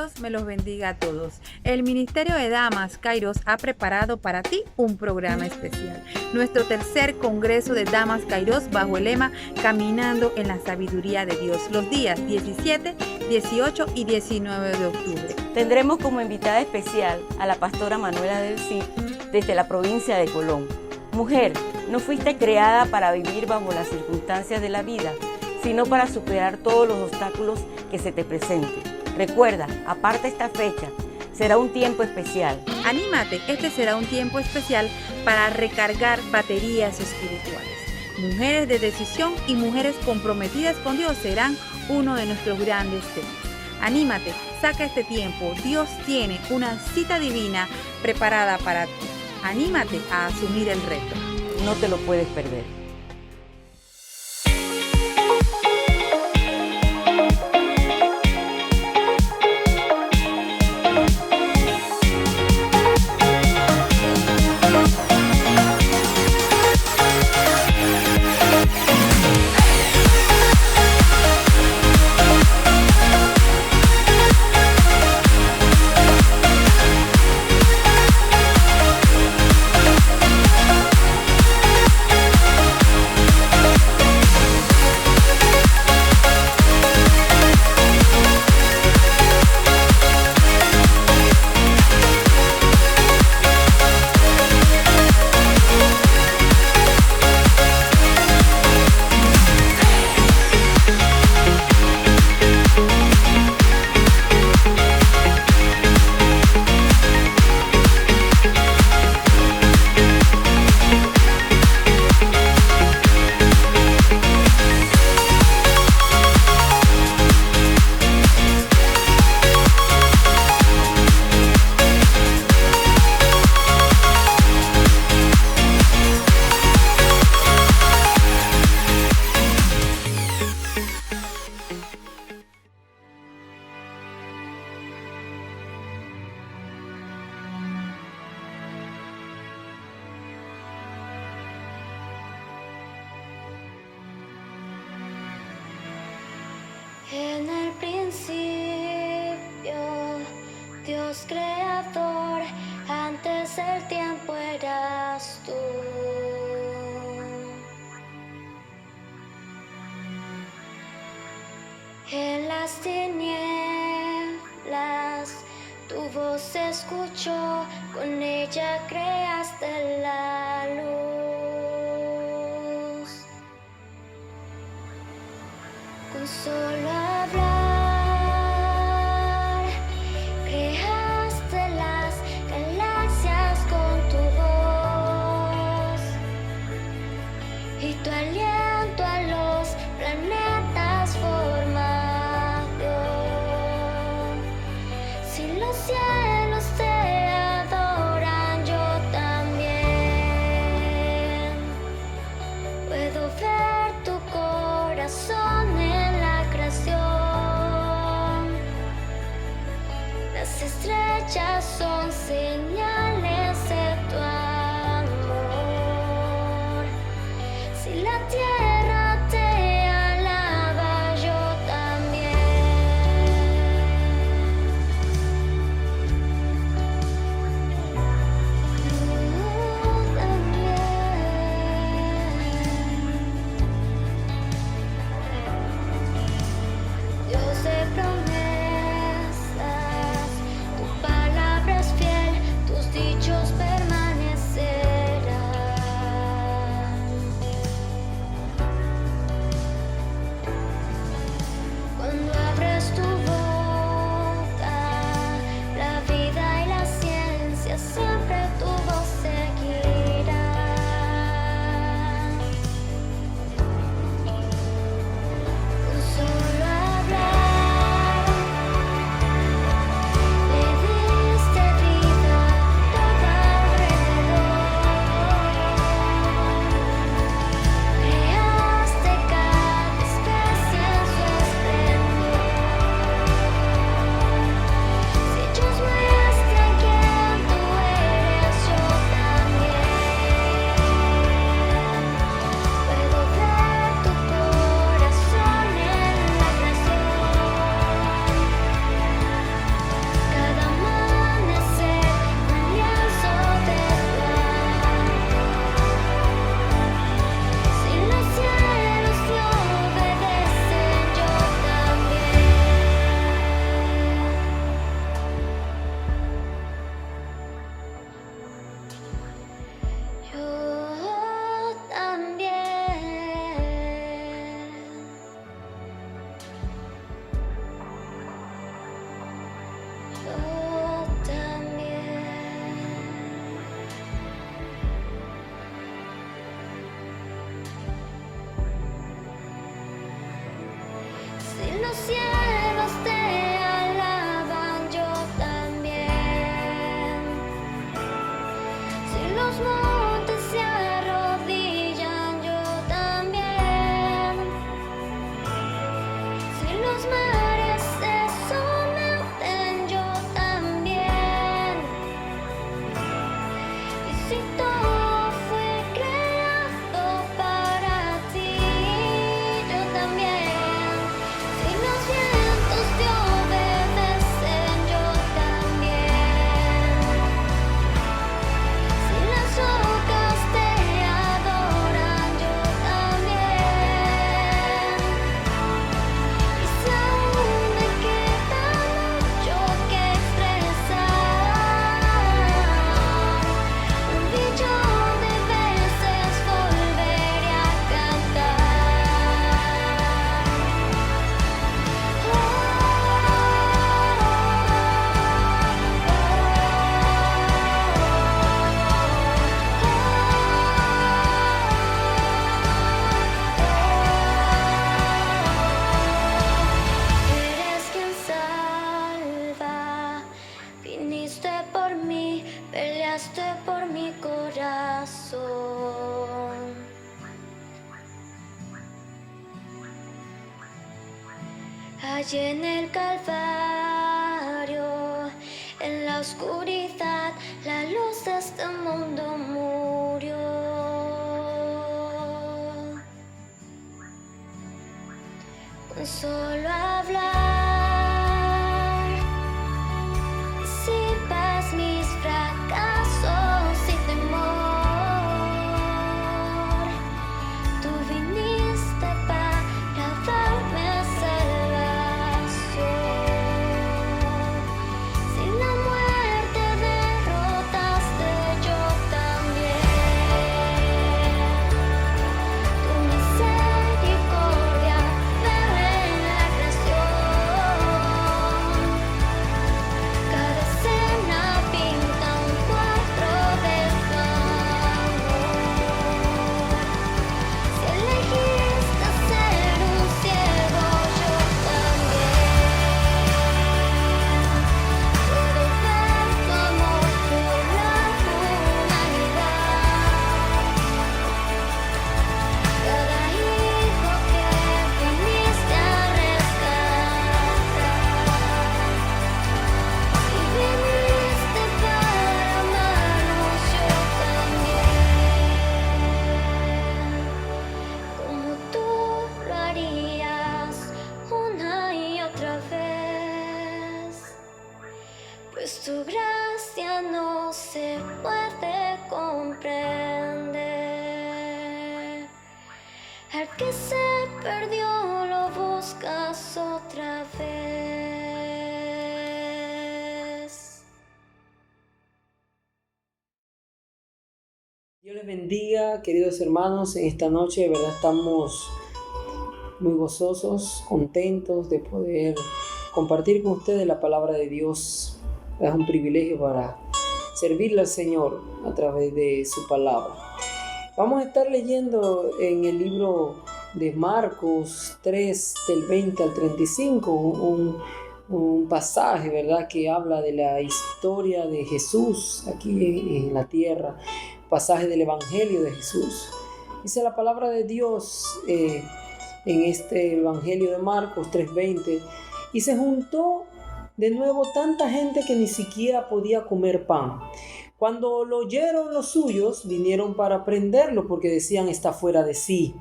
Dios me los bendiga a todos. El Ministerio de Damas Kairos ha preparado para ti un programa especial. Nuestro tercer Congreso de Damas Kairos bajo el lema Caminando en la Sabiduría de Dios, los días 17, 18 y 19 de octubre. Tendremos como invitada especial a la pastora Manuela del Cid desde la provincia de Colón. Mujer, no fuiste creada para vivir bajo las circunstancias de la vida, sino para superar todos los obstáculos que se te presenten. Recuerda, aparta esta fecha, será un tiempo especial. Anímate, este será un tiempo especial para recargar baterías espirituales. Mujeres de decisión y mujeres comprometidas con Dios serán uno de nuestros grandes temas. Anímate, saca este tiempo, Dios tiene una cita divina preparada para ti. Anímate a asumir el reto. No te lo puedes perder. En el principio, Dios creador, antes del tiempo eras tú. En las tinieblas, tu voz se escuchó, con ella creaste la luz. Con solo hablar, creaste las galaxias con tu voz y tu aliento a los planetas formado. Si los cielos te adoran, yo también puedo ver tu corazón en la creación. allí en el Calvario, en la oscuridad, la luz de este mundo murió. Con solo hablar, disipas mis fracasos y temor. Tú viniste para darme salvación. Si la muerte derrotaste, yo también. Tu misericordia veo en la creación. Cada escena pinta un cuadro de tu amor. Si elegiste ser un ciego, yo también. Puedo ver tu amor por la humanidad. Cada hijo que viniste a rescatar. Y viniste para amarnos, yo también. Como tú lo harías una y otra vez. Pues tu gracia no se puede comprender. Al que se perdió lo buscas otra vez. Dios les bendiga, queridos hermanos. En esta noche, de verdad, estamos muy gozosos, contentos de poder compartir con ustedes la palabra de Dios. Es un privilegio para servirle al Señor a través de su palabra. Vamos a estar leyendo en el libro de Marcos 3, del 20 al 35, un pasaje, ¿verdad?, que habla de la historia de Jesús aquí en la tierra, pasaje del Evangelio de Jesús. Dice la palabra de Dios en este Evangelio de Marcos 3:20, y se juntó de nuevo tanta gente que ni siquiera podía comer pan. Cuando lo oyeron los suyos, vinieron para prenderlo porque decían: está fuera de sí.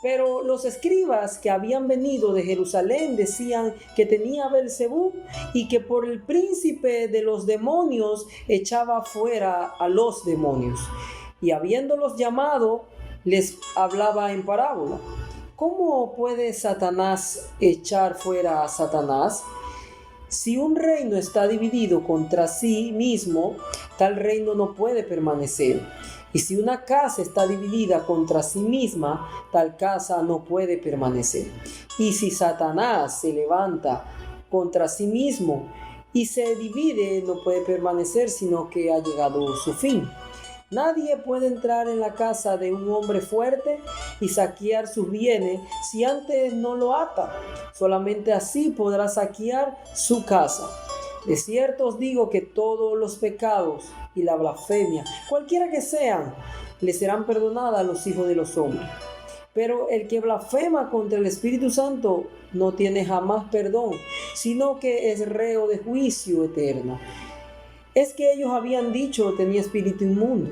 Pero los escribas que habían venido de Jerusalén decían que tenía Beelzebú y que por el príncipe de los demonios echaba fuera a los demonios. Y habiéndolos llamado, les hablaba en parábola. ¿Cómo puede Satanás echar fuera a Satanás? Si un reino está dividido contra sí mismo, tal reino no puede permanecer. Y si una casa está dividida contra sí misma, tal casa no puede permanecer. Y si Satanás se levanta contra sí mismo y se divide, no puede permanecer, sino que ha llegado su fin. Nadie puede entrar en la casa de un hombre fuerte y saquear sus bienes si antes no lo ata. Solamente así podrá saquear su casa. De cierto os digo que todos los pecados y la blasfemia, cualquiera que sean, le serán perdonadas a los hijos de los hombres. Pero el que blasfema contra el Espíritu Santo no tiene jamás perdón, sino que es reo de juicio eterno. Es que ellos habían dicho: tenía espíritu inmundo.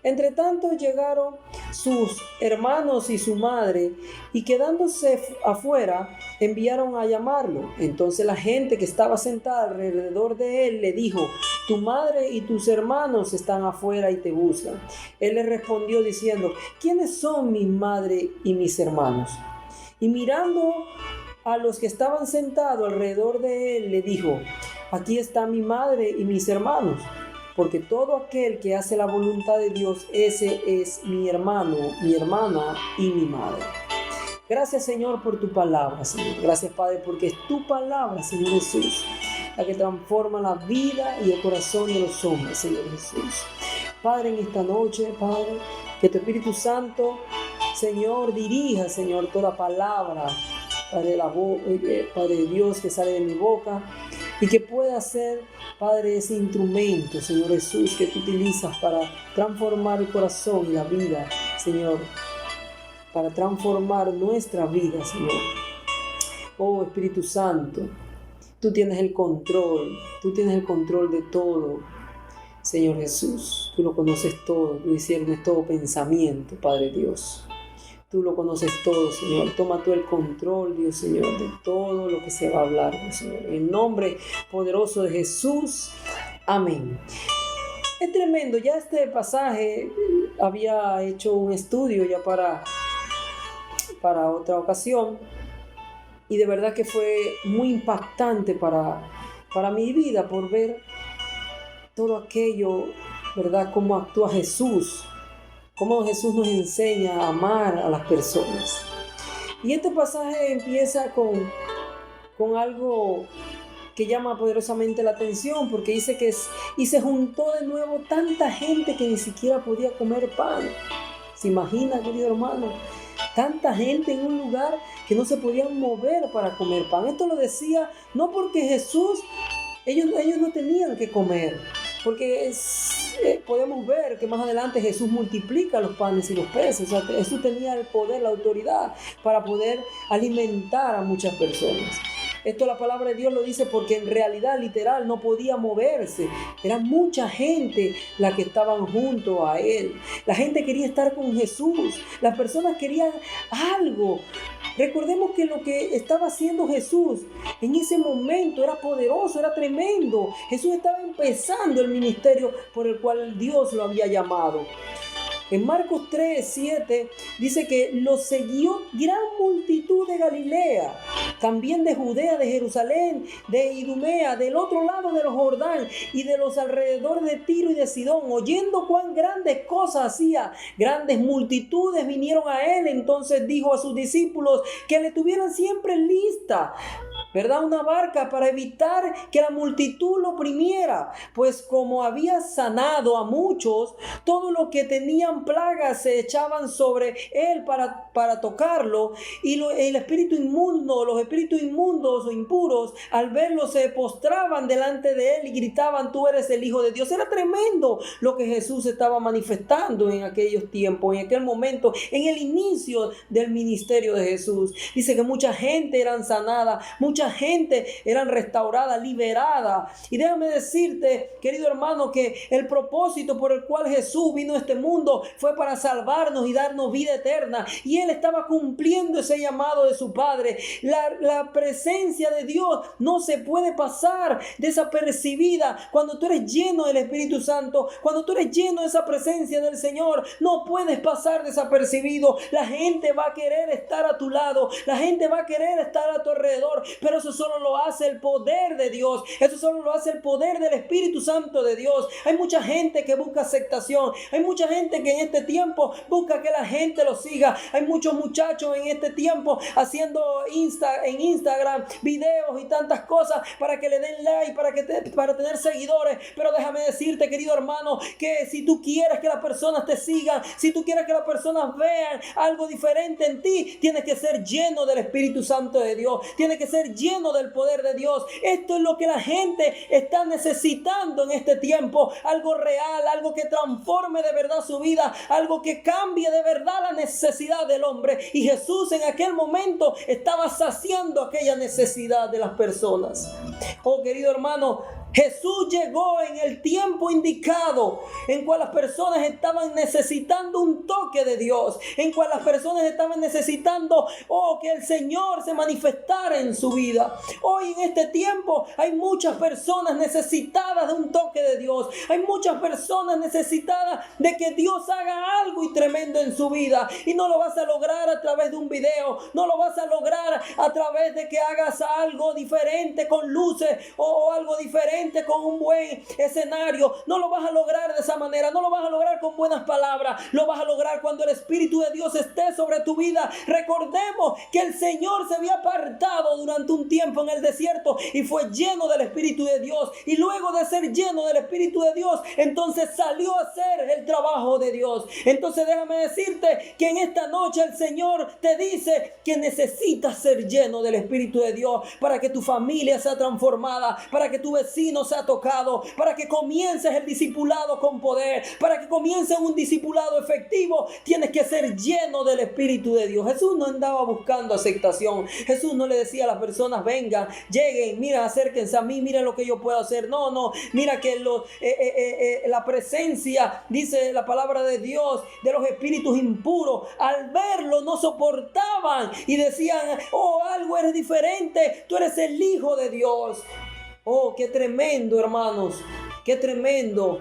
Entre tanto llegaron sus hermanos y su madre, y quedándose afuera, enviaron a llamarlo. Entonces la gente que estaba sentada alrededor de él le dijo: tu madre y tus hermanos están afuera y te buscan. Él les respondió diciendo: ¿quiénes son mi madre y mis hermanos? Y mirando a los que estaban sentados alrededor de él, le dijo: aquí está mi madre y mis hermanos, porque todo aquel que hace la voluntad de Dios, ese es mi hermano, mi hermana y mi madre. Gracias, Señor, por tu palabra, Señor. Gracias, Padre, porque es tu palabra, Señor Jesús, la que transforma la vida y el corazón de los hombres, Señor Jesús. Padre, en esta noche, Padre, que tu Espíritu Santo, Señor, dirija, Señor, toda palabra, Padre Dios, que sale de mi boca, y que pueda ser, Padre, ese instrumento, Señor Jesús, que tú utilizas para transformar el corazón y la vida, Señor, para transformar nuestra vida, Señor. Oh Espíritu Santo, tú tienes el control de todo. Señor Jesús, tú lo conoces todo, tú discernes todo pensamiento, Padre Dios. Tú lo conoces todo, Señor. Toma tú el control, Dios, Señor, de todo lo que se va a hablar, Dios, Señor. En el nombre poderoso de Jesús. Amén. Es tremendo. Ya este pasaje había hecho un estudio ya para otra ocasión. Y de verdad que fue muy impactante para mi vida por ver todo aquello, ¿verdad? Cómo actúa Jesús. Cómo Jesús nos enseña a amar a las personas. Y este pasaje empieza con algo que llama poderosamente la atención, porque dice que y se juntó de nuevo tanta gente que ni siquiera podía comer pan. ¿Se imagina, querido hermano? Tanta gente en un lugar que no se podían mover para comer pan. Esto lo decía no porque Jesús, ellos no tenían que comer, porque podemos ver que más adelante Jesús multiplica los panes y los peces. O sea, Jesús tenía el poder, la autoridad para poder alimentar a muchas personas. Esto la palabra de Dios lo dice porque en realidad literal no podía moverse. Era mucha gente la que estaban junto a él. La gente quería estar con Jesús. Las personas querían algo. Recordemos que lo que estaba haciendo Jesús en ese momento era poderoso, era tremendo. Jesús estaba empezando el ministerio por el cual Dios lo había llamado. En Marcos 3:7 dice que lo siguió gran multitud de Galilea, también de Judea, de Jerusalén, de Idumea, del otro lado de los Jordán y de los alrededores de Tiro y de Sidón, oyendo cuán grandes cosas hacía. Grandes multitudes vinieron a él. Entonces dijo a sus discípulos que le tuvieran siempre lista, ¿verdad?, una barca para evitar que la multitud lo oprimiera, pues como había sanado a muchos, todo lo que tenían plagas se echaban sobre él para tocarlo, y el espíritu inmundo, los espíritus inmundos o impuros, al verlo se postraban delante de él y gritaban: tú eres el Hijo de Dios. Era tremendo lo que Jesús estaba manifestando en aquellos tiempos, en aquel momento, en el inicio del ministerio de Jesús. Dice que mucha gente eran sanada, mucha gente eran restaurada, liberada. Y déjame decirte, querido hermano, que el propósito por el cual Jesús vino a este mundo fue para salvarnos y darnos vida eterna. Y Él estaba cumpliendo ese llamado de su Padre. La presencia de Dios no se puede pasar desapercibida. Cuando tú eres lleno del Espíritu Santo, cuando tú eres lleno de esa presencia del Señor, no puedes pasar desapercibido. La gente va a querer estar a tu lado, la gente va a querer estar a tu alrededor, pero eso solo lo hace el poder de Dios. Eso solo lo hace el poder del Espíritu Santo de Dios. Hay mucha gente que busca aceptación. Hay mucha gente que en este tiempo busca que la gente lo siga. Hay muchos muchachos en este tiempo haciendo en Instagram videos y tantas cosas para que le den like, para tener seguidores. Pero déjame decirte, querido hermano, que si tú quieres que las personas te sigan, si tú quieres que las personas vean algo diferente en ti, tienes que ser lleno del Espíritu Santo de Dios. Tienes que ser lleno del poder de Dios. Esto es lo que la gente está necesitando en este tiempo. Algo real, algo que transforme de verdad su vida, algo que cambie de verdad la necesidad del hombre. Y Jesús en aquel momento estaba saciando aquella necesidad de las personas. Oh, querido hermano, Jesús llegó en el tiempo indicado, en cual las personas estaban necesitando un toque de Dios, en cual las personas estaban necesitando, que el Señor se manifestara en su vida. Hoy en este tiempo hay muchas personas necesitadas de un toque de Dios. Hay muchas personas necesitadas de que Dios haga algo y tremendo en su vida. Y no lo vas a lograr a través de un video, no lo vas a lograr a través de que hagas algo diferente con luces o algo diferente con un buen escenario. No lo vas a lograr de esa manera, no lo vas a lograr con buenas palabras. Lo vas a lograr cuando el Espíritu de Dios esté sobre tu vida. Recordemos que el Señor se había apartado durante un tiempo en el desierto y fue lleno del Espíritu de Dios, y luego de ser lleno del Espíritu de Dios, entonces salió a hacer el trabajo de Dios. Entonces déjame decirte que en esta noche el Señor te dice que necesitas ser lleno del Espíritu de Dios para que tu familia sea transformada, para que tu vecino nos ha tocado, para que comiences el discipulado con poder, para que comiences un discipulado efectivo, tienes que ser lleno del Espíritu de Dios. Jesús no andaba buscando aceptación. Jesús no le decía a las personas, vengan, lleguen, mira, acérquense a mí, miren lo que yo puedo hacer. No, mira que la presencia, dice la palabra de Dios, de los espíritus impuros, al verlo no soportaban y decían, oh, algo eres diferente, tú eres el Hijo de Dios. Oh, qué tremendo, hermanos, qué tremendo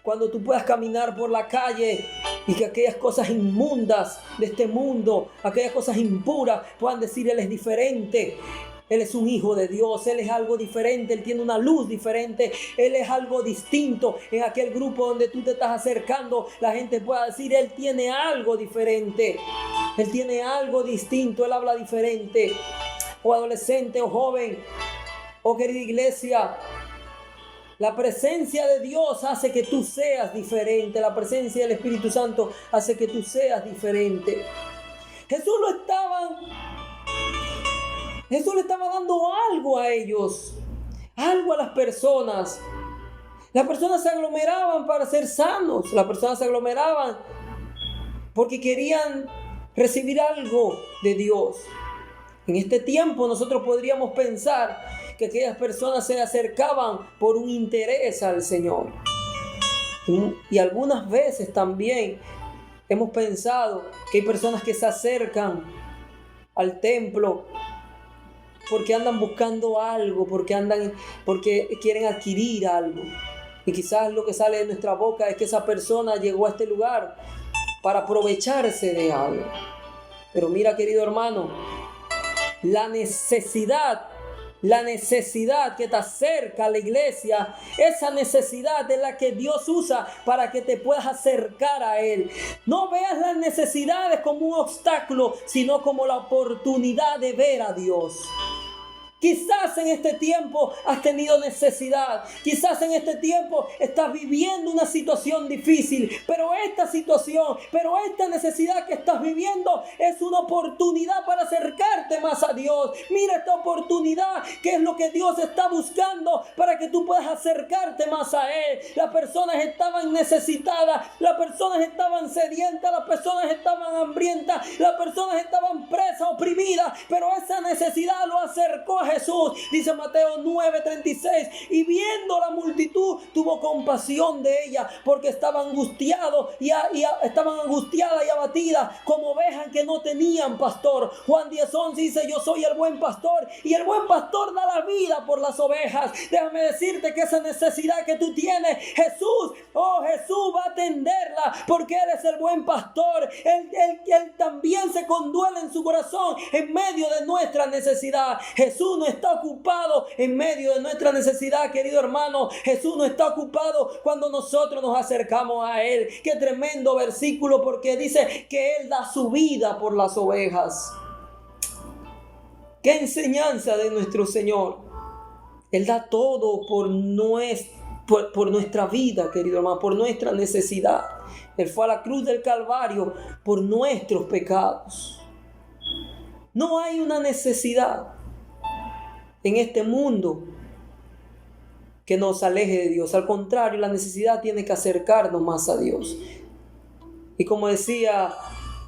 cuando tú puedas caminar por la calle y que aquellas cosas inmundas de este mundo, aquellas cosas impuras, puedan decir, Él es diferente. Él es un hijo de Dios, Él es algo diferente, Él tiene una luz diferente, Él es algo distinto. En aquel grupo donde tú te estás acercando, la gente pueda decir, Él tiene algo diferente, Él tiene algo distinto, Él habla diferente. O adolescente, o joven, o querida iglesia, la presencia de Dios hace que tú seas diferente, la presencia del Espíritu Santo hace que tú seas diferente. Jesús le estaba dando algo a ellos, algo a las personas. Las personas se aglomeraban para ser sanos. Las personas se aglomeraban porque querían recibir algo de Dios. En este tiempo nosotros podríamos pensar que aquellas personas se acercaban por un interés al Señor. Y algunas veces también hemos pensado que hay personas que se acercan al templo porque andan buscando algo, porque quieren adquirir algo. Y quizás lo que sale de nuestra boca es que esa persona llegó a este lugar para aprovecharse de algo. Pero mira, querido hermano, la necesidad que te acerca a la iglesia, esa necesidad es la que Dios usa para que te puedas acercar a Él. No veas las necesidades como un obstáculo, sino como la oportunidad de ver a Dios. Quizás en este tiempo has tenido necesidad. Quizás en este tiempo estás viviendo una situación difícil. Pero esta necesidad que estás viviendo es una oportunidad para acercarte más a Dios. Mira esta oportunidad, que es lo que Dios está buscando para que tú puedas acercarte más a Él. Las personas estaban necesitadas. Las personas estaban sedientas. Las personas estaban hambrientas. Las personas estaban presas, oprimidas. Pero esa necesidad lo acercó a Jesús. Dice Mateo 9:36, y viendo la multitud tuvo compasión de ella, porque estaban angustiadas y abatidas como ovejas que no tenían pastor. Juan 10:11 dice, yo soy el buen pastor y el buen pastor da la vida por las ovejas. Déjame decirte que esa necesidad que tú tienes, Jesús va a atenderla, porque Él es el buen pastor. Él también se conduele en su corazón en medio de nuestra necesidad. Jesús no está ocupado en medio de nuestra necesidad, querido hermano. Jesús no está ocupado cuando nosotros nos acercamos a Él. Qué tremendo versículo, porque dice que Él da su vida por las ovejas. Qué enseñanza de nuestro Señor. Él da todo por nuestra vida, querido hermano, por nuestra necesidad. Él fue a la cruz del Calvario por nuestros pecados. No hay una necesidad en este mundo que nos aleje de Dios. Al contrario, la necesidad tiene que acercarnos más a Dios. Y como decía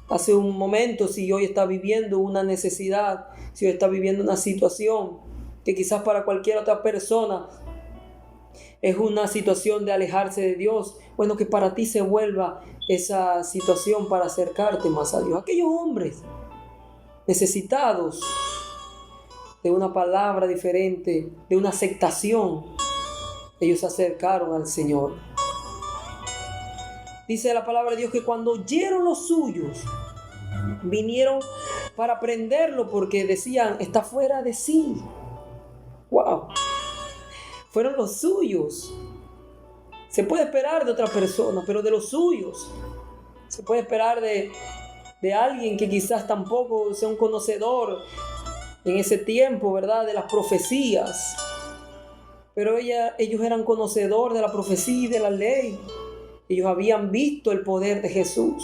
hace un momento, si hoy está viviendo una necesidad, si hoy está viviendo una situación que quizás para cualquier otra persona es una situación de alejarse de Dios, bueno, que para ti se vuelva esa situación para acercarte más a Dios. Aquellos hombres necesitados de una palabra diferente, de una aceptación, ellos se acercaron al Señor. Dice la palabra de Dios que cuando oyeron los suyos, vinieron para prenderlo porque decían, está fuera de sí. ¡Wow! Fueron los suyos. Se puede esperar de otra persona, pero de los suyos. Se puede esperar de alguien que quizás tampoco sea un conocedor en ese tiempo, ¿verdad?, de las profecías. Pero ellos eran conocedores de la profecía y de la ley. Ellos habían visto el poder de Jesús.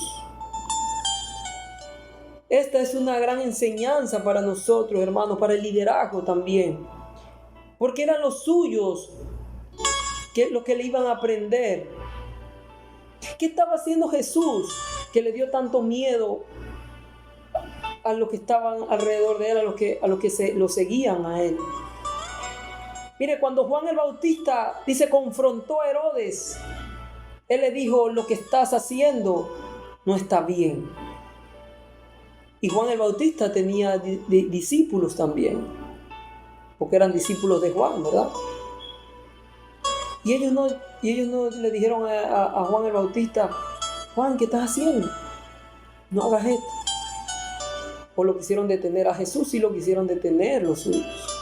Esta es una gran enseñanza para nosotros, hermanos, para el liderazgo también. Porque eran los suyos lo que le iban a aprender. ¿Qué estaba haciendo Jesús que le dio tanto miedo a los que estaban alrededor de él, a los que lo seguían a él? Mire, cuando Juan el Bautista confrontó a Herodes, él le dijo: lo que estás haciendo no está bien. Y Juan el Bautista tenía discípulos también, porque eran discípulos de Juan, ¿verdad? Y ellos no le dijeron a Juan el Bautista: Juan, ¿qué estás haciendo? No hagas esto. O lo quisieron detener. A Jesús sí lo quisieron detener los suyos.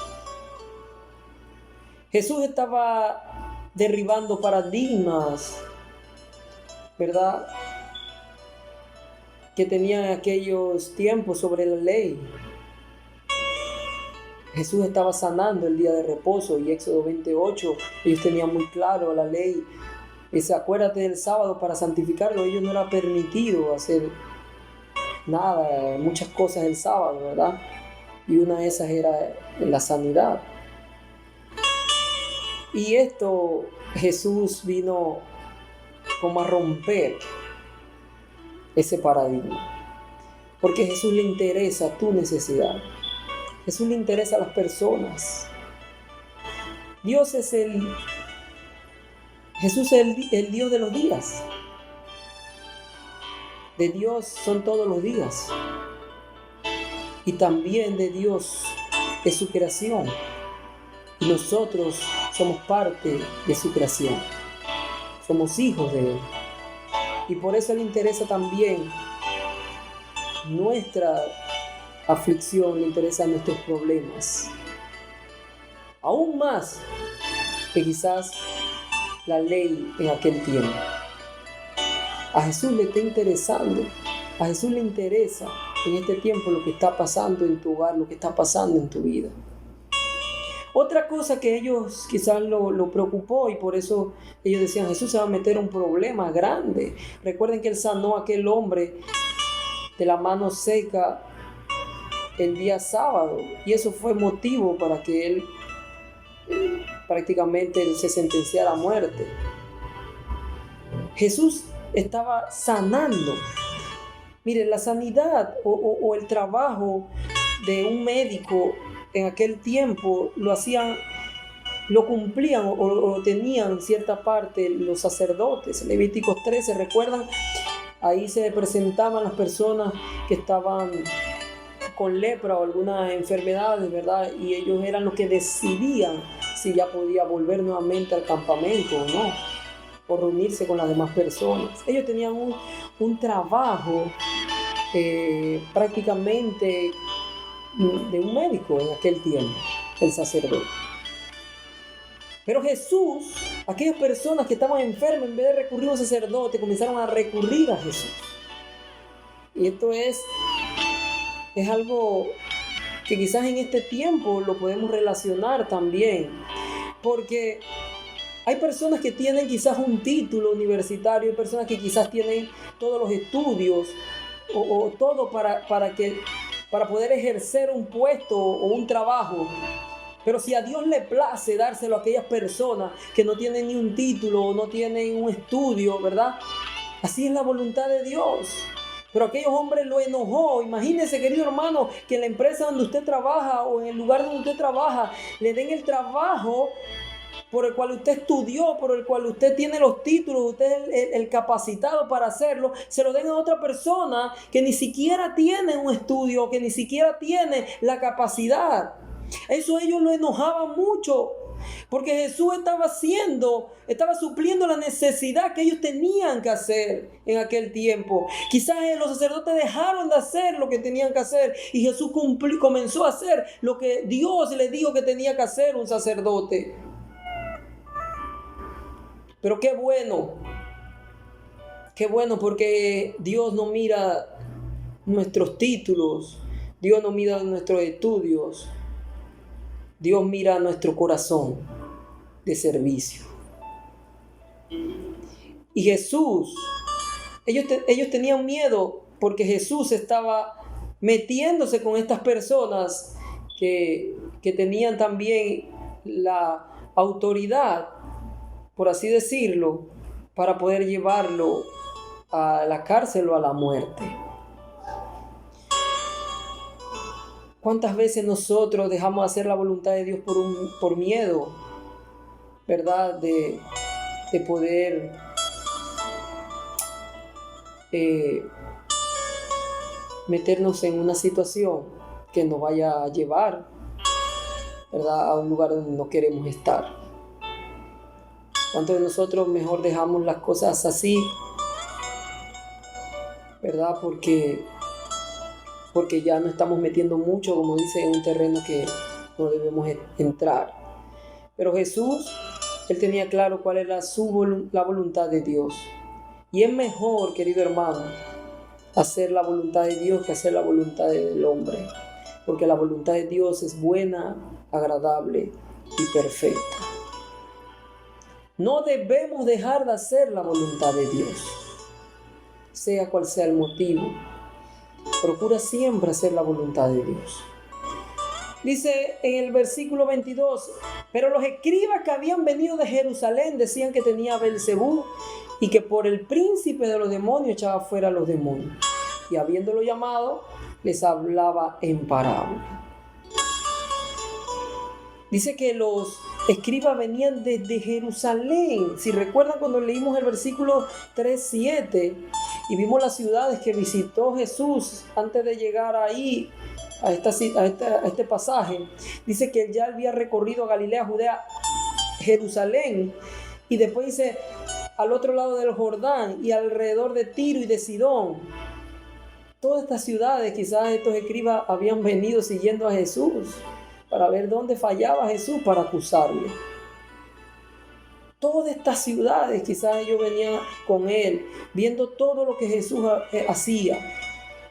Jesús estaba derribando paradigmas, ¿verdad?, que tenían en aquellos tiempos sobre la ley. Jesús estaba sanando el día de reposo, y Éxodo 28, ellos tenían muy claro la ley. Dice: acuérdate del sábado para santificarlo. Ellos no era permitido hacer nada, muchas cosas el sábado, ¿verdad? Y una de esas era la sanidad. Y esto Jesús vino como a romper ese paradigma, porque a Jesús le interesa tu necesidad. Jesús le interesa a las personas. Jesús es el Dios de los días. De Dios son todos los días. Y también de Dios es su creación. Y nosotros somos parte de su creación. Somos hijos de Él. Y por eso le interesa también nuestra aflicción, le interesan nuestros problemas. Aún más que quizás la ley en aquel tiempo. A Jesús le está interesando. A Jesús le interesa en este tiempo lo que está pasando en tu hogar, lo que está pasando en tu vida. Otra cosa que ellos quizás lo preocupó, y por eso ellos decían: Jesús se va a meter en un problema grande. Recuerden que Él sanó a aquel hombre de la mano seca el día sábado, y eso fue motivo para que Él prácticamente se sentenciara a muerte. Jesús estaba sanando. Miren, la sanidad o el trabajo de un médico en aquel tiempo lo cumplían o tenían cierta parte los sacerdotes. Levíticos 13, ¿recuerdan? Ahí se presentaban las personas que estaban con lepra o algunas enfermedades, ¿verdad? Y ellos eran los que decidían si ya podía volver nuevamente al campamento o no, o reunirse con las demás personas. Ellos tenían un trabajo prácticamente de un médico en aquel tiempo, el sacerdote. Pero Jesús, aquellas personas que estaban enfermas, en vez de recurrir a un sacerdote, comenzaron a recurrir a Jesús. Y esto es algo que quizás en este tiempo lo podemos relacionar también, porque hay personas que tienen quizás un título universitario, hay personas que quizás tienen todos los estudios o todo para poder ejercer un puesto o un trabajo. Pero si a Dios le place dárselo a aquellas personas que no tienen ni un título o no tienen un estudio, ¿verdad? Así es la voluntad de Dios. Pero aquellos hombres lo enojó. Imagínese, querido hermano, que en la empresa donde usted trabaja o en el lugar donde usted trabaja le den el trabajo por el cual usted estudió, por el cual usted tiene los títulos, usted es el capacitado para hacerlo, se lo den a otra persona que ni siquiera tiene un estudio, que ni siquiera tiene la capacidad. Eso ellos lo enojaban mucho, porque Jesús estaba supliendo la necesidad que ellos tenían que hacer en aquel tiempo. Quizás los sacerdotes dejaron de hacer lo que tenían que hacer y Jesús comenzó a hacer lo que Dios le dijo que tenía que hacer un sacerdote. Pero qué bueno, porque Dios no mira nuestros títulos, Dios no mira nuestros estudios, Dios mira nuestro corazón de servicio. Y Jesús, ellos tenían miedo porque Jesús estaba metiéndose con estas personas que tenían también la autoridad por así decirlo, para poder llevarlo a la cárcel o a la muerte. ¿Cuántas veces nosotros dejamos de hacer la voluntad de Dios por miedo, ¿verdad? De poder meternos en una situación que nos vaya a llevar, ¿verdad?, a un lugar donde no queremos estar. ¿Cuántos de nosotros mejor dejamos las cosas así, ¿verdad? Porque ya no estamos metiendo mucho, como dice, en un terreno que no debemos entrar. Pero Jesús, Él tenía claro cuál era la voluntad de Dios. Y es mejor, querido hermano, hacer la voluntad de Dios que hacer la voluntad del hombre. Porque la voluntad de Dios es buena, agradable y perfecta. No debemos dejar de hacer la voluntad de Dios, sea cual sea el motivo. Procura siempre hacer la voluntad de Dios. Dice en el versículo 22, pero los escribas que habían venido de Jerusalén decían que tenía Belzebú y que por el príncipe de los demonios echaba fuera a los demonios. Y habiéndolo llamado, les hablaba en parábola. Dice que los escribas venían desde Jerusalén. Si recuerdan cuando leímos el versículo 3:7 y vimos las ciudades que visitó Jesús antes de llegar ahí a este pasaje, dice que él ya había recorrido Galilea, Judea, Jerusalén, y después dice al otro lado del Jordán y alrededor de Tiro y de Sidón. Todas estas ciudades, quizás estos escribas habían venido siguiendo a Jesús para ver dónde fallaba Jesús para acusarle. Todas estas ciudades, quizás ellos venían con él, viendo todo lo que Jesús hacía,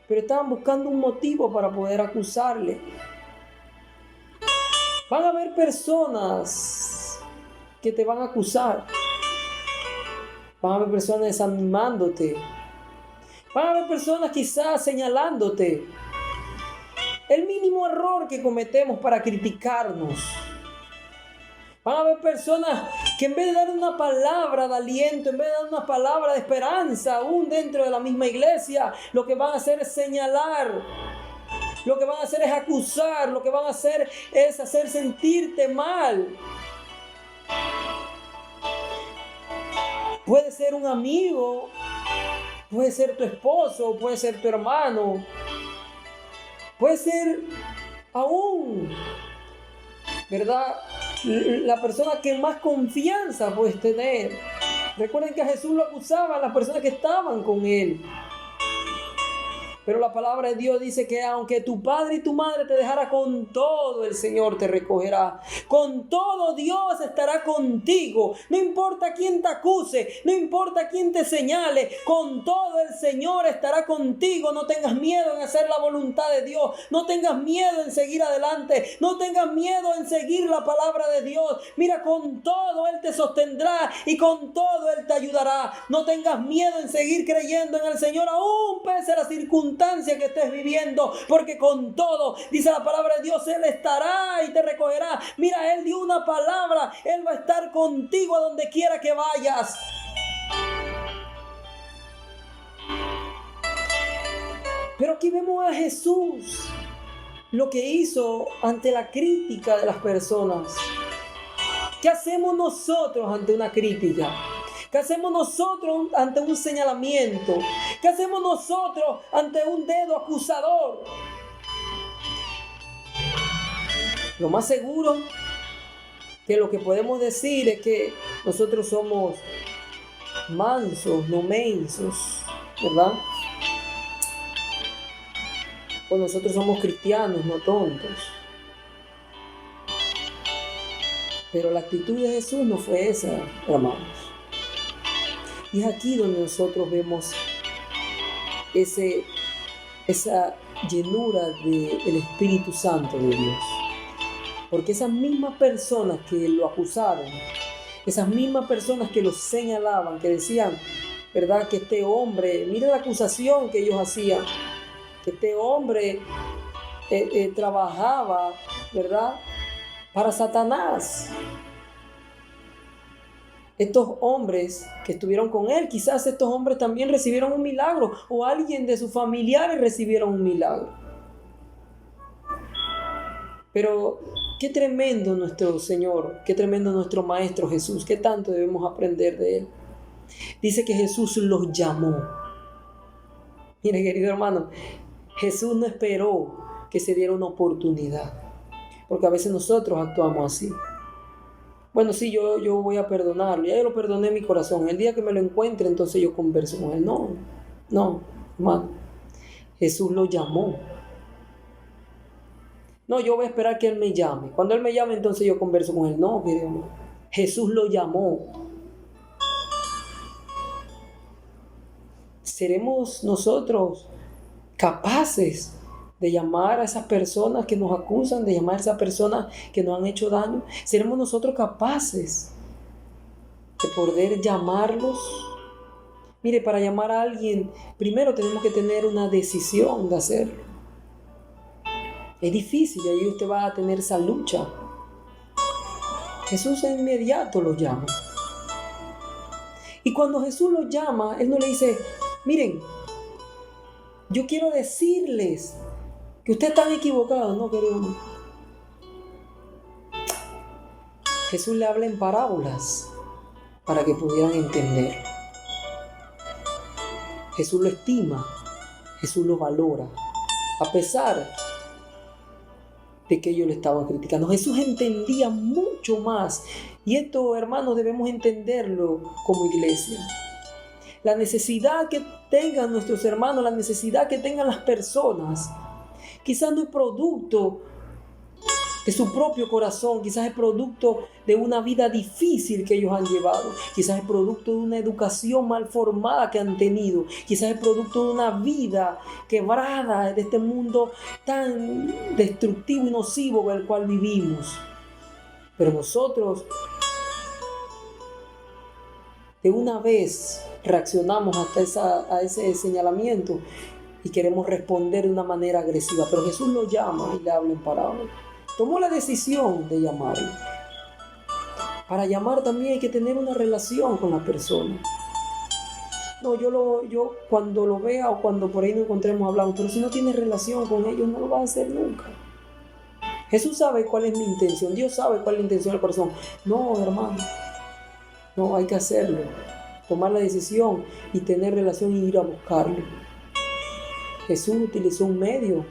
pero estaban buscando un motivo para poder acusarle. Van a haber personas que te van a acusar. Van a haber personas desanimándote. Van a haber personas quizás señalándote. El mínimo error que cometemos para criticarnos. Van a haber personas que en vez de dar una palabra de aliento, en vez de dar una palabra de esperanza, aún dentro de la misma iglesia, lo que van a hacer es señalar. Lo que van a hacer es acusar. Lo que van a hacer es hacer sentirte mal. Puede ser un amigo, puede ser tu esposo, puede ser tu hermano. Puede ser aún, ¿verdad?, la persona que más confianza puedes tener. Recuerden que a Jesús lo acusaban las personas que estaban con él. Pero la palabra de Dios dice que aunque tu padre y tu madre te dejara, con todo el Señor te recogerá. Con todo Dios estará contigo. No importa quién te acuse, no importa quién te señale, con todo el Señor estará contigo. No tengas miedo en hacer la voluntad de Dios. No tengas miedo en seguir adelante. No tengas miedo en seguir la palabra de Dios. Mira, con todo Él te sostendrá y con todo Él te ayudará. No tengas miedo en seguir creyendo en el Señor, aún pese a las circunstancias que estés viviendo, porque con todo, dice la palabra de Dios, Él estará y te recogerá. Mira, Él dio una palabra, Él va a estar contigo a donde quiera que vayas. Pero aquí vemos a Jesús, lo que hizo ante la crítica de las personas. ¿Qué hacemos nosotros ante una crítica? ¿Qué hacemos nosotros ante un señalamiento? ¿Qué hacemos nosotros ante un dedo acusador? Lo más seguro que lo que podemos decir es que nosotros somos mansos, no mensos, ¿verdad? O nosotros somos cristianos, no tontos. Pero la actitud de Jesús no fue esa, hermanos. Y es aquí donde nosotros vemos esa llenura del Espíritu Santo de Dios. Porque esas mismas personas que lo acusaron, esas mismas personas que lo señalaban, que decían, ¿verdad?, que este hombre, mira la acusación que ellos hacían, que este hombre trabajaba, ¿verdad?, para Satanás. estos hombres que estuvieron con él, quizás estos hombres también recibieron un milagro, o alguien de sus familiares recibieron un milagro. Pero qué tremendo nuestro Señor, qué tremendo nuestro Maestro Jesús, qué tanto debemos aprender de Él. Dice que Jesús los llamó. Mire, querido hermano, Jesús no esperó que se diera una oportunidad, porque a veces nosotros actuamos así. Bueno, sí, yo voy a perdonarlo, ya yo lo perdoné en mi corazón, el día que me lo encuentre, entonces yo converso con él. No, hermano, Jesús lo llamó. No, yo voy a esperar que él me llame. Cuando él me llame, entonces yo converso con él. No, querido hermano, Jesús lo llamó. ¿Seremos nosotros capaces de llamar a esas personas que nos acusan, de llamar a esas personas que nos han hecho daño? ¿Seremos nosotros capaces de poder llamarlos? Mire, para llamar a alguien, primero tenemos que tener una decisión de hacerlo. Es difícil y ahí usted va a tener esa lucha. Jesús de inmediato lo llama. Y cuando Jesús lo llama, Él no le dice, miren, yo quiero decirles que ustedes están equivocados, no, querido. Jesús le habla en parábolas para que pudieran entender. Jesús lo estima, Jesús lo valora, a pesar de que ellos le estaban criticando. Jesús entendía mucho más, y esto, hermanos, debemos entenderlo como iglesia. La necesidad que tengan nuestros hermanos, la necesidad que tengan las personas, quizás no es producto de su propio corazón, quizás es producto de una vida difícil que ellos han llevado, quizás es producto de una educación mal formada que han tenido, quizás es producto de una vida quebrada de este mundo tan destructivo y nocivo en el cual vivimos. Pero nosotros de una vez reaccionamos a ese señalamiento y queremos responder de una manera agresiva, pero Jesús lo llama y le habla en parábolas. Tomó la decisión de llamarlo. Para llamar también hay que tener una relación con la persona. No, yo cuando lo vea o cuando por ahí nos encontremos hablamos, pero si no tienes relación con ellos no lo vas a hacer nunca. Jesús sabe cuál es mi intención, Dios sabe cuál es la intención del corazón. No, hermano, no, hay que hacerlo. Tomar la decisión y tener relación y ir a buscarlo. Jesús utilizó un medio,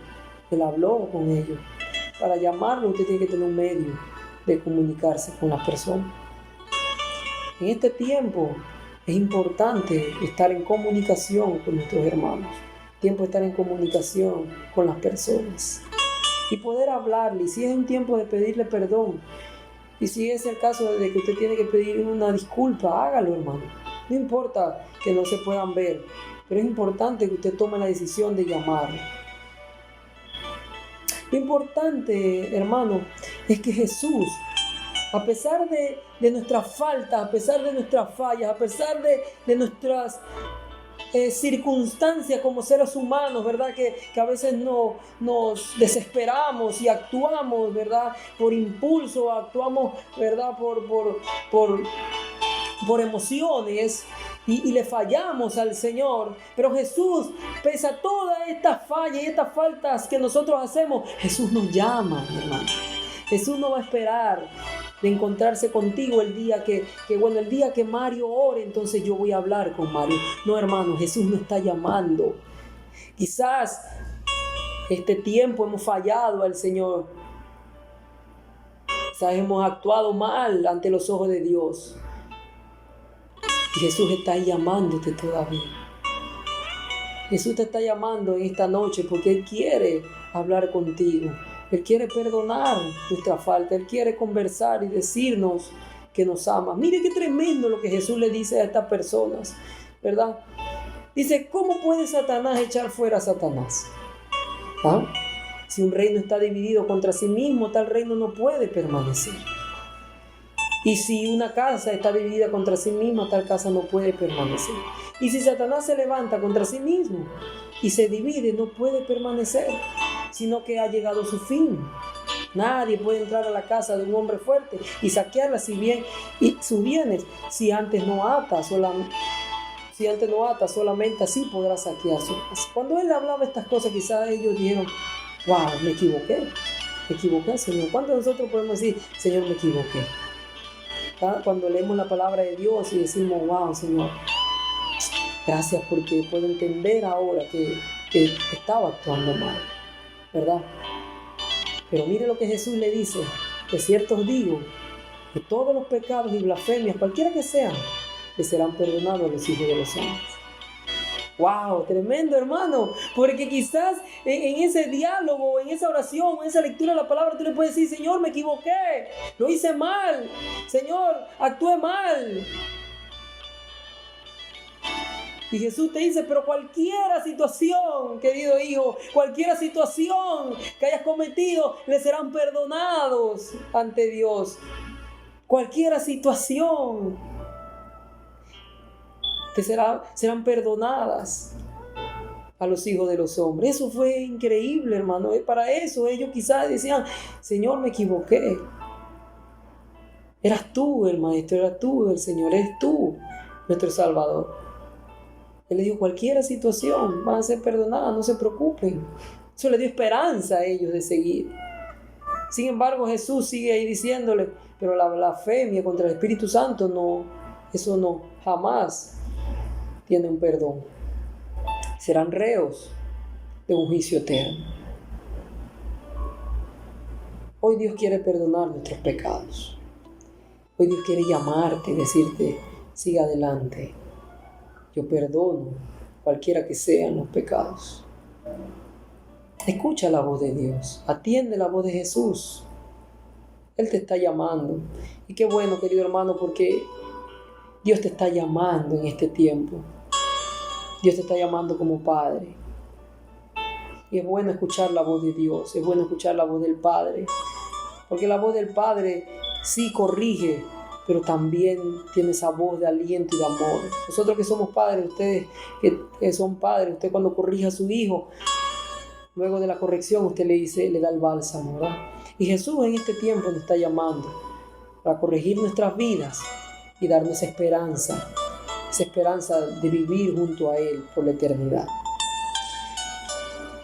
Él habló con ellos. Para llamarlo usted tiene que tener un medio de comunicarse con las personas. En este tiempo es importante estar en comunicación con nuestros hermanos. Tiempo de estar en comunicación con las personas y poder hablarle. Y si es un tiempo de pedirle perdón, y si es el caso de que usted tiene que pedir una disculpa, hágalo, hermano. No importa que no se puedan ver, pero es importante que usted tome la decisión de llamarlo. Lo importante, hermano, es que Jesús, a pesar de nuestras faltas, a pesar de nuestras fallas, a pesar de nuestras circunstancias como seres humanos, ¿verdad? Que a veces nos desesperamos y actuamos, ¿verdad? Por impulso, actuamos, ¿verdad? Por emociones. Y le fallamos al Señor, pero Jesús, pese a todas estas fallas y estas faltas que nosotros hacemos, Jesús nos llama, hermano. Jesús no va a esperar de encontrarse contigo el día el día que Mario ore, entonces yo voy a hablar con Mario. No, hermano, Jesús nos está llamando. Quizás este tiempo hemos fallado al Señor. Quizás hemos actuado mal ante los ojos de Dios. Y Jesús está llamándote todavía. Jesús te está llamando en esta noche porque Él quiere hablar contigo. Él quiere perdonar nuestra falta. Él quiere conversar y decirnos que nos ama. Mire qué tremendo lo que Jesús le dice a estas personas, ¿verdad? Dice, ¿cómo puede Satanás echar fuera a Satanás? ¿Ah? Si un reino está dividido contra sí mismo, tal reino no puede permanecer. Y si una casa está dividida contra sí misma, tal casa no puede permanecer. Y si Satanás se levanta contra sí mismo y se divide, no puede permanecer, sino que ha llegado su fin. Nadie puede entrar a la casa de un hombre fuerte y saquearla y sus bienes si antes no ata, solamente así podrá saquear su casa. Cuando él hablaba estas cosas, quizás ellos dijeron, wow, me equivoqué, Señor. ¿Cuántos de nosotros podemos decir, Señor, me equivoqué? Cuando leemos la palabra de Dios y decimos, wow, Señor, gracias porque puedo entender ahora que estaba actuando mal, ¿verdad? Pero mire lo que Jesús le dice: de cierto os digo, que todos los pecados y blasfemias, cualquiera que sean, les serán perdonados a los hijos de los hombres. ¡Wow! Tremendo, hermano, porque quizás en ese diálogo, en esa oración, en esa lectura de la palabra, tú le puedes decir, Señor, me equivoqué, lo hice mal, Señor, actué mal. Y Jesús te dice, pero cualquier situación, querido hijo, cualquier situación que hayas cometido, le serán perdonados ante Dios. Cualquier situación serán perdonadas a los hijos de los hombres. Eso fue increíble, hermano. Para eso ellos quizás decían, Señor, me equivoqué. Eras tú el Maestro, eras tú el Señor, eres tú nuestro Salvador. Él le dijo, cualquier situación van a ser perdonadas, no se preocupen. Eso le dio esperanza a ellos de seguir. Sin embargo, Jesús sigue ahí diciéndole, pero la blasfemia contra el Espíritu Santo no, eso no, jamás tiene un perdón. Serán reos de un juicio eterno. Hoy Dios quiere perdonar nuestros pecados. Hoy Dios quiere llamarte y decirte, sigue adelante. Yo perdono cualquiera que sean los pecados. Escucha la voz de Dios. Atiende la voz de Jesús. Él te está llamando. Y qué bueno, querido hermano, porque Dios te está llamando en este tiempo. Dios te está llamando como Padre. Y es bueno escuchar la voz de Dios. Es bueno escuchar la voz del Padre. Porque la voz del Padre sí corrige, pero también tiene esa voz de aliento y de amor. Nosotros que somos padres, ustedes que son padres, usted cuando corrige a su hijo, luego de la corrección usted le da el bálsamo, ¿verdad? Y Jesús en este tiempo nos está llamando para corregir nuestras vidas y darnos esa esperanza de vivir junto a Él por la eternidad.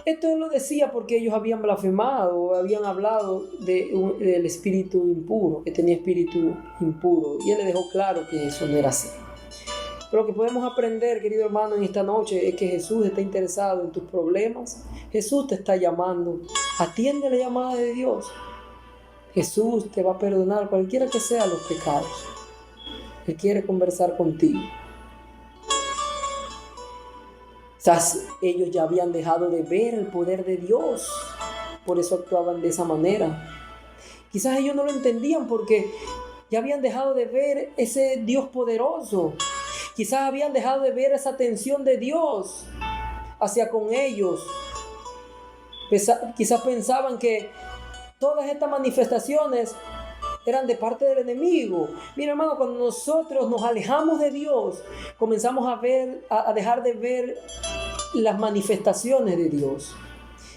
Esto lo decía porque ellos habían blasfemado, habían hablado del espíritu impuro, que tenía espíritu impuro, y Él le dejó claro que eso no era así. Pero lo que podemos aprender, querido hermano, en esta noche es que Jesús está interesado en tus problemas. Jesús te está llamando. Atiende la llamada de Dios. Jesús te va a perdonar cualquiera que sean los pecados. Él quiere conversar contigo. Quizás ellos ya habían dejado de ver el poder de Dios, por eso actuaban de esa manera. Quizás ellos no lo entendían porque ya habían dejado de ver ese Dios poderoso. Quizás habían dejado de ver esa atención de Dios hacia con ellos. Quizás pensaban que todas estas manifestaciones eran de parte del enemigo. Mira, hermano, cuando nosotros nos alejamos de Dios, comenzamos a dejar de ver las manifestaciones de Dios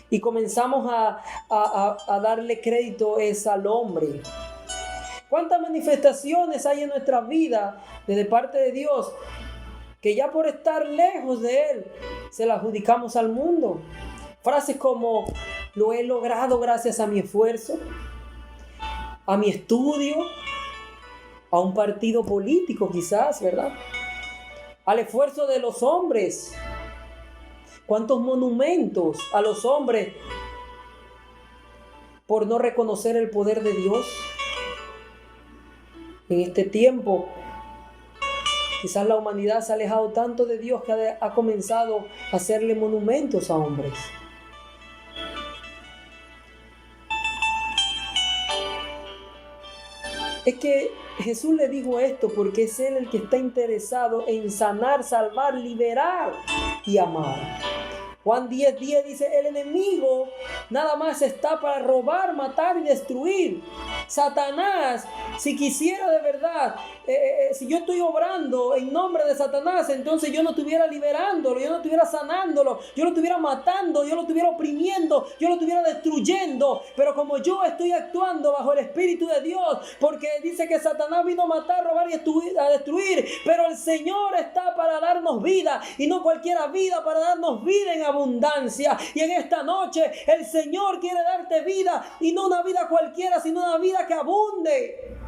y comenzamos a darle crédito al hombre. ¿Cuántas manifestaciones hay en nuestra vida de parte de Dios que ya por estar lejos de Él se las adjudicamos al mundo? Frases como, lo he logrado gracias a mi esfuerzo, a mi estudio, a un partido político quizás, ¿verdad? Al esfuerzo de los hombres. ¿Cuántos monumentos a los hombres por no reconocer el poder de Dios? En este tiempo, quizás la humanidad se ha alejado tanto de Dios que ha comenzado a hacerle monumentos a hombres. Es que Jesús le dijo esto porque es Él el que está interesado en sanar, salvar, liberar y amar. Juan 10:10 dice, el enemigo nada más está para robar, matar y destruir. Satanás, si quisiera de verdad, si yo estoy obrando en nombre de Satanás, entonces yo no estuviera liberándolo, yo no estuviera sanándolo, yo lo estuviera matando, yo lo estuviera oprimiendo, yo lo estuviera destruyendo. Pero como yo estoy actuando bajo el Espíritu de Dios, porque dice que Satanás vino a matar, robar y a destruir, pero el Señor está para darnos vida, y no cualquiera vida, para darnos vida en abundancia. Y en esta noche el Señor quiere darte vida, y no una vida cualquiera, sino una vida que abunde.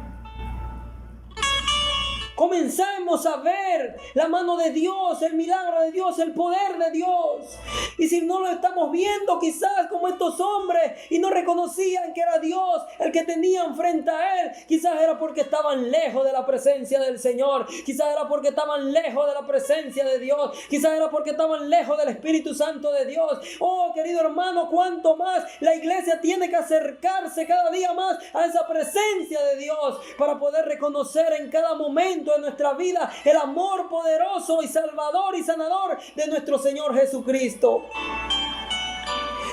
Comencemos a ver la mano de Dios, el milagro de Dios, el poder de Dios. Y si no lo estamos viendo, quizás como estos hombres, y no reconocían que era Dios el que tenían frente a Él, quizás era porque estaban lejos de la presencia del Señor, quizás era porque estaban lejos de la presencia de Dios, quizás era porque estaban lejos del Espíritu Santo de Dios. Oh, querido hermano, cuánto más la iglesia tiene que acercarse cada día más a esa presencia de Dios, para poder reconocer en cada momento de nuestra vida el amor poderoso y salvador y sanador de nuestro Señor Jesucristo.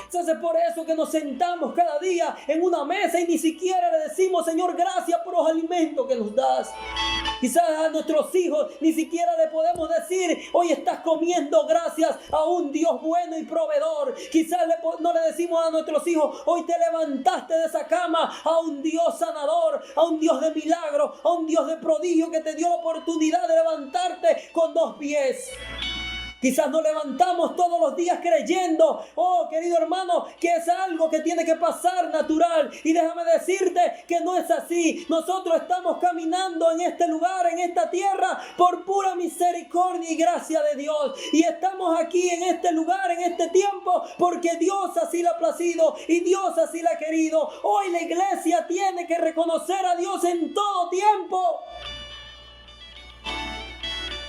Entonces por eso que nos sentamos cada día en una mesa y ni siquiera le decimos, Señor, gracias por los alimentos que nos das. Quizás a nuestros hijos ni siquiera le podemos decir, hoy estás comiendo gracias a un Dios bueno y proveedor. Quizás no le decimos a nuestros hijos, hoy te levantaste de esa cama, a un Dios sanador, a un Dios de milagro, a un Dios de prodigio que te dio la oportunidad de levantarte con 2 pies. Quizás nos levantamos todos los días creyendo, oh querido hermano, que es algo que tiene que pasar natural. Y déjame decirte que no es así. Nosotros estamos caminando en este lugar, en esta tierra, por pura misericordia y gracia de Dios. Y estamos aquí en este lugar, en este tiempo, porque Dios así lo ha placido y Dios así lo ha querido. Hoy la iglesia tiene que reconocer a Dios en todo tiempo.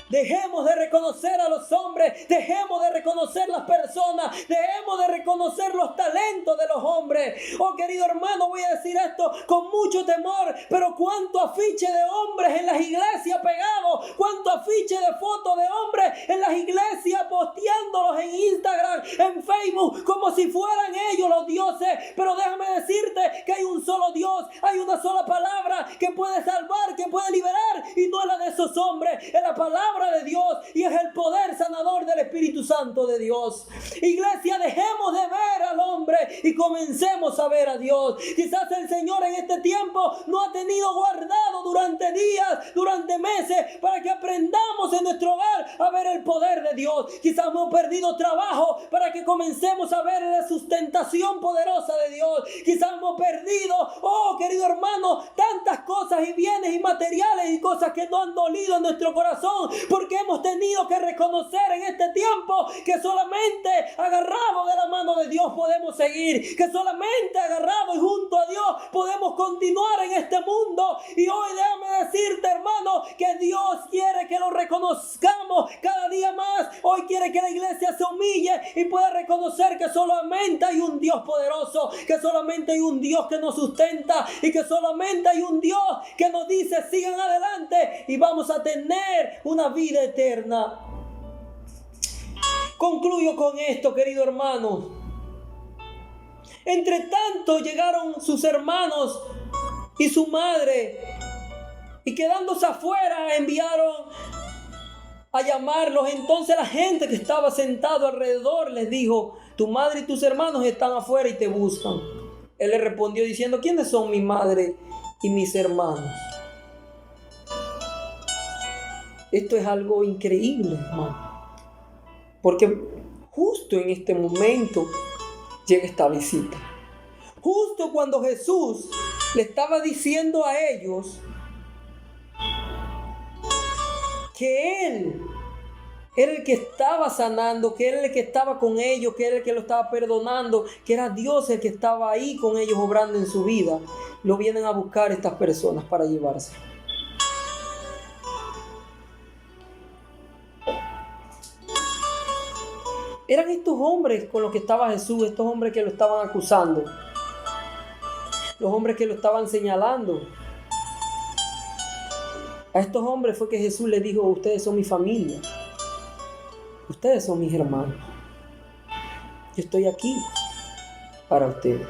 Dejemos de reconocer a los hombres, dejemos de reconocer las personas, dejemos de reconocer los talentos de los hombres. Oh querido hermano, voy a decir esto con mucho temor, pero cuánto afiche de hombres en las iglesias pegados, cuánto afiche de fotos de hombres en las iglesias posteándolos en Instagram, en Facebook, como si fueran ellos los dioses. Pero déjame decirte que hay un solo Dios, hay una sola palabra que puede salvar, que puede liberar, y no es la de esos hombres, es la palabra de Dios, y es el poder sanador del Espíritu Santo de Dios. Iglesia, dejemos de ver al hombre y comencemos a ver a Dios. Quizás el Señor en este tiempo no ha tenido guardado durante días, durante meses, para que aprendamos en nuestro hogar a ver el poder de Dios. Quizás hemos perdido trabajo para que comencemos a ver la sustentación poderosa de Dios. Quizás hemos perdido, oh querido hermano, tantas cosas y bienes y materiales y cosas que no han dolido en nuestro corazón, porque hemos tenido que reconocer en este tiempo que solamente agarrados de la mano de Dios podemos seguir, que solamente agarrados y junto a Dios podemos continuar en este mundo. Y hoy déjame decirte, hermano, que Dios quiere que lo reconozcamos cada día más. Hoy quiere que la iglesia se humille y pueda reconocer que solamente hay un Dios poderoso, que solamente hay un Dios que nos sustenta y que solamente hay un Dios que nos dice sigan adelante y vamos a tener una vida eterna. Concluyo con esto, querido hermano. Entre tanto llegaron sus hermanos y su madre, y quedándose afuera enviaron a llamarlos. Entonces la gente que estaba sentado alrededor les dijo: tu madre y tus hermanos están afuera y te buscan. Él le respondió diciendo: ¿quiénes son mi madre y mis hermanos? Esto es algo increíble, hermano, porque justo en este momento llega esta visita. Justo cuando Jesús le estaba diciendo a ellos que Él era el que estaba sanando, que era el que estaba con ellos, que era el que lo estaba perdonando, que era Dios el que estaba ahí con ellos obrando en su vida, lo vienen a buscar estas personas para llevarse. Eran estos hombres con los que estaba Jesús, estos hombres que lo estaban acusando, los hombres que lo estaban señalando. A estos hombres fue que Jesús les dijo: ustedes son mi familia, ustedes son mis hermanos. Yo estoy aquí para ustedes.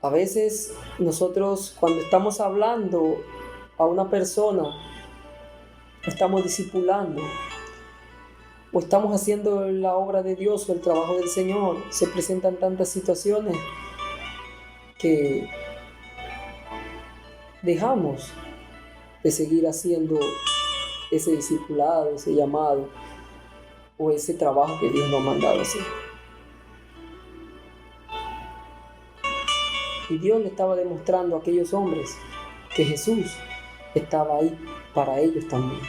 A veces nosotros, cuando estamos hablando a una persona, estamos discipulando o estamos haciendo la obra de Dios o el trabajo del Señor, se presentan tantas situaciones que dejamos de seguir haciendo ese discipulado, ese llamado o ese trabajo que Dios nos ha mandado hacer. Y Dios le estaba demostrando a aquellos hombres que Jesús estaba ahí para ellos también.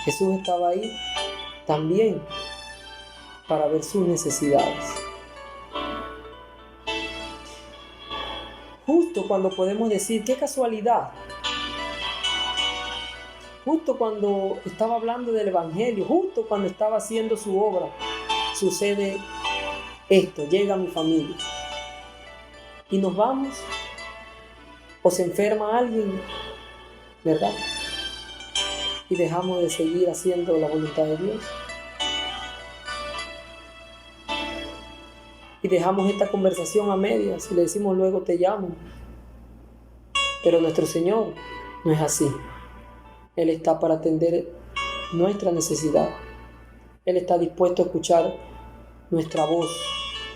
Jesús estaba ahí también para ver sus necesidades. Justo cuando podemos decir, qué casualidad. Justo cuando estaba hablando del Evangelio, justo cuando estaba haciendo su obra, sucede esto, llega mi familia. Y nos vamos, o se enferma alguien, ¿verdad? Y dejamos de seguir haciendo la voluntad de Dios. Y dejamos esta conversación a medias y le decimos luego te llamo. Pero nuestro Señor no es así. Él está para atender nuestra necesidad. Él está dispuesto a escuchar nuestra voz,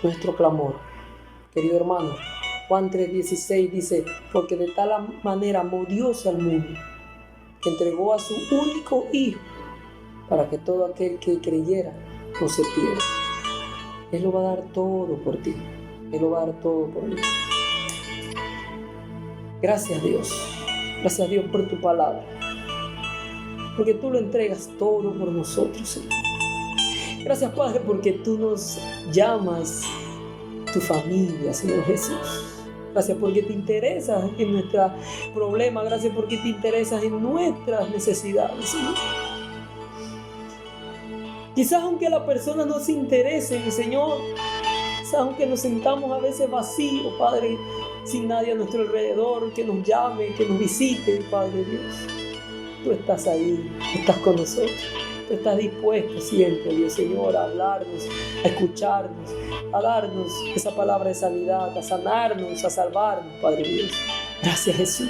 nuestro clamor. Querido hermano, Juan 3:16 dice, porque de tal manera amó Dios al mundo, que entregó a su único Hijo, para que todo aquel que creyera no se pierda. Él lo va a dar todo por ti. Él lo va a dar todo por mí. Gracias Dios. Gracias Dios por tu palabra. Porque tú lo entregas todo por nosotros, Señor. Gracias Padre porque tú nos llamas tu familia, Señor Jesús. Gracias porque te interesas en nuestros problemas. Gracias porque te interesas en nuestras necesidades, Señor. Quizás aunque la persona no se interese en el Señor, quizás aunque nos sentamos a veces vacíos, Padre, sin nadie a nuestro alrededor que nos llame, que nos visite, Padre Dios. Tú estás ahí, estás con nosotros. Tú estás dispuesto siempre, Dios Señor, a hablarnos, a escucharnos, a darnos esa palabra de sanidad, a sanarnos, a salvarnos, Padre Dios. Gracias Jesús.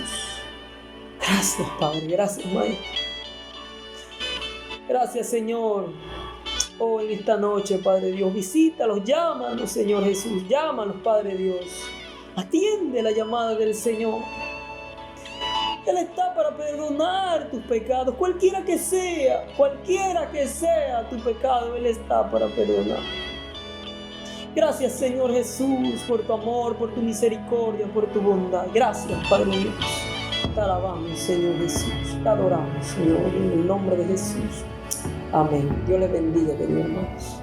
Gracias Padre, gracias Maestro. Gracias Señor. Oh, en esta noche, Padre Dios, visítalos, llámanos, Señor Jesús, llámanos, Padre Dios. Atiende la llamada del Señor. Él está para perdonar tus pecados, cualquiera que sea tu pecado, Él está para perdonar. Gracias, Señor Jesús, por tu amor, por tu misericordia, por tu bondad. Gracias, Padre Dios. Te alabamos, Señor Jesús. Te adoramos, Señor, en el nombre de Jesús. Amén. Dios les bendiga, queridos hermanos.